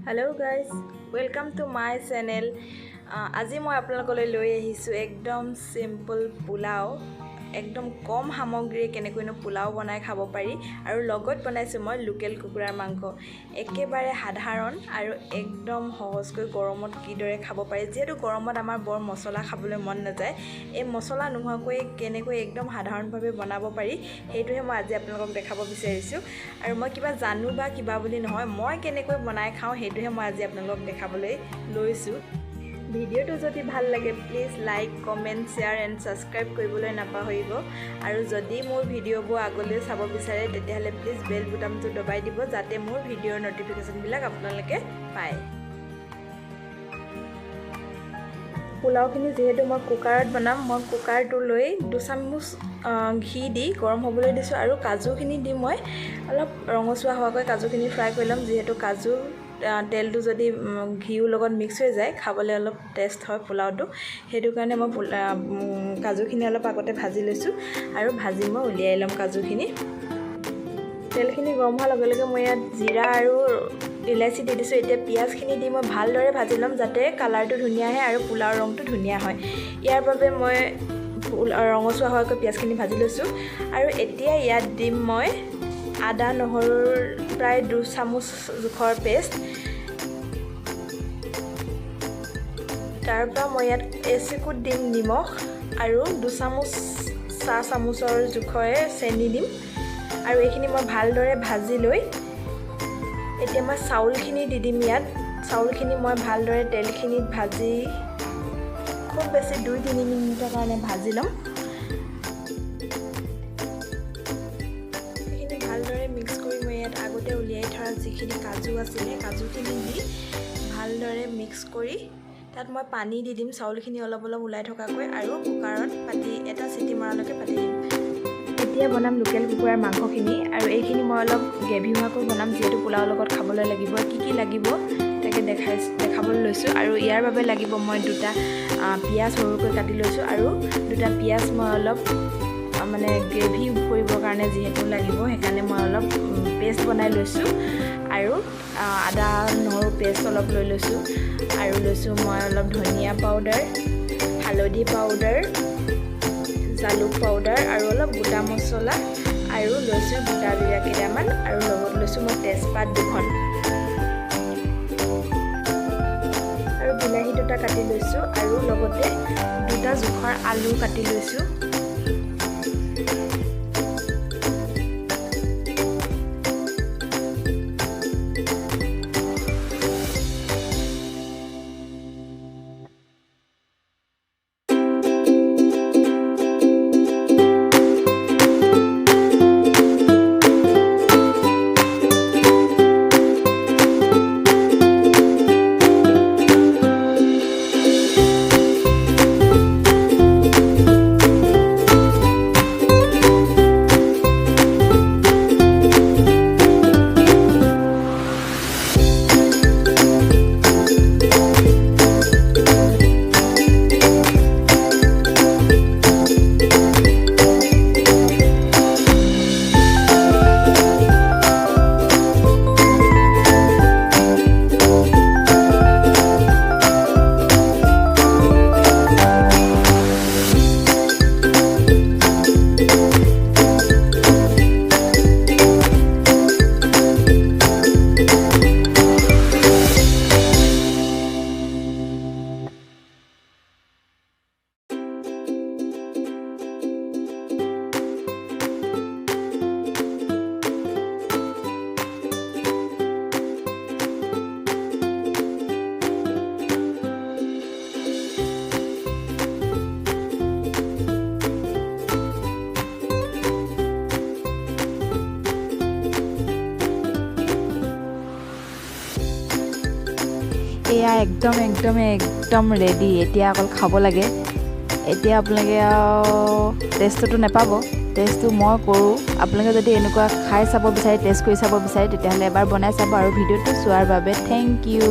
Hello guys, welcome to my channel. আজি মই আপোনালোকলৈ লৈ আহিছো একদম সিম্পল পোলাও একদম কম সামগ্ৰী কেনেকৈনো পোলাও বনাই খাব পাৰি আৰু লগত বনাইছো মই লোকেল কুকুৰাৰ মাংস একেবাৰে সাধাৰণ আৰু একদম সহজকৈ গৰমত কিদৰে খাব পাৰি যেহেতু গৰমত আমাৰ বৰ মছলা খাবলৈ মন নাযায় এই মছলা নোহোৱাকৈ কেনেকৈ একদম সাধাৰণভাৱে বনাব পাৰি সেইটোহে মই আজি আপোনালোকক দেখাব বিচাৰিছো আৰু মই কিবা জানো বা কিবা বুলি নহয় মই কেনেকৈ বনাই খাওঁ সেইটোহে মই আজি আপোনালোকক দেখাবলৈ লৈছো ভিডিওটো যদি ভাল লাগে please like comment share and subscribe কৰিবলৈ নাপাহৰিব আৰু যদি মোৰ ভিডিওবোৰ আগলৈ চাব বিচাৰে তেতিয়াহলে প্লিজ বেল বুটামটো দবাই দিব যাতে মোৰ ভিডিওৰ নটিফিকেশন বিলাক আপোনালোকে পায় পোলাওখিনি যেহেতু মই কুকাৰত বনাম মই কুকাৰটো লৈ 2 চামুচ ঘি দি গৰম হ'বলৈ দিছো আৰু কাজুখিনি দি মই অলপ ৰঙচুৱা হোৱাকৈ কাজুখিনি ফ্ৰাই কৰি লম যেহেতু কাজু তেলটো যদি ঘিউ লগত মিক্স হৈ যায় খাবলৈ অলপ টেষ্ট হয় পোলাওটো হেতু কাৰণে মই কাজুখিনি অলপ আগতে ভাজি লৈছো আৰু ভাজি মই উলিয়াই লম কাজুখিনি তেলখিনি গৰম হোৱাৰ লগে লগে মই ইয়াত জিৰা আৰু ইলাচি দি দিছো এতিয়া পিয়াজখিনি দি মই ভালদৰে ভাজি লম যাতে কালাৰটো ধুনীয়া আহে আৰু পোলাওৰ ৰংটো ধুনীয়া হয় ইয়াৰ বাবে মই ৰঙচুৱা হোৱাকৈ পিয়াজখিনি ভাজি লৈছো আৰু এতিয়া ইয়াত দিম মই আদা নহৰুৰ প্ৰায় 2 চামুচ জোখৰ পেষ্ট তাৰপৰা মই ইয়াত এচিকুট দিম নিমখ আৰু 2 চামুচ চাহ চামুচৰ জোখৰে চেনি দিম আৰু এইখিনি মই ভালদৰে ভাজি লৈ এতিয়া মই চাউলখিনি দি দিম ইয়াত চাউলখিনি মই ভালদৰে তেলখিনিত ভাজি খুব বেছি 2-3 মিনিটৰ কাৰণে ভাজি লম আগতে উলিয়াই থৰা যিখিনি কাজু আছিল কাজুখিনি দি ভালদৰে মিক্স কৰি তাত মই পানী দি দিম চাউলখিনি অলপ অলপ উলাই থকাকৈ আৰু কুকাৰত পাতি এটা সিটি মৰালৈকে পাতি দিম এতিয়া বনাম লোকেল কুকুৰাৰ মাংসখিনি আৰু এইখিনি মই অলপ গ্ৰেভি হোৱাকৈ বনাম যেহেতু পোলাওৰ লগত খাবলৈ লাগিব কি লাগিব তাকে দেখাবলৈ লৈছো আৰু ইয়াৰ বাবে লাগিব মই 2টা পিয়াজ সৰুকৈ কাটি লৈছো আৰু 2টা পিয়াজ মই অলপ মানে গ্ৰেভি কৰিবৰ কাৰণে যেহেতু লাগিব সেইকাৰণে মই অলপ পেষ্ট বনাই লৈছো আৰু আদা নহৰু পেষ্ট অলপ লৈ লৈছো আৰু লৈছো মই অলপ ধনিয়া পাউডাৰ হালধি পাউডাৰ জালুক পাউডাৰ আৰু অলপ গোটা মছলা আৰু লৈছো গোটা জিৰা কেইটামান আৰু লগত লৈছো মই তেজপাত 2খন আৰু বিলাহী 2টা কাটি লৈছো আৰু লগতে 2টা জোখৰ আলু কাটি লৈছো এয়া একদম ৰেডি এতিয়া অকল খাব লাগে এতিয়া আপোনালোকে টেষ্টটো নাপাব টেষ্টটো মই কৰোঁ আপোনালোকে যদি এনেকুৱা খাই চাব বিচাৰে টেষ্ট কৰি চাব বিচাৰে তেতিয়াহ'লে এবাৰ বনাই চাব আৰু ভিডিওটো চোৱাৰ বাবে থেংক ইউ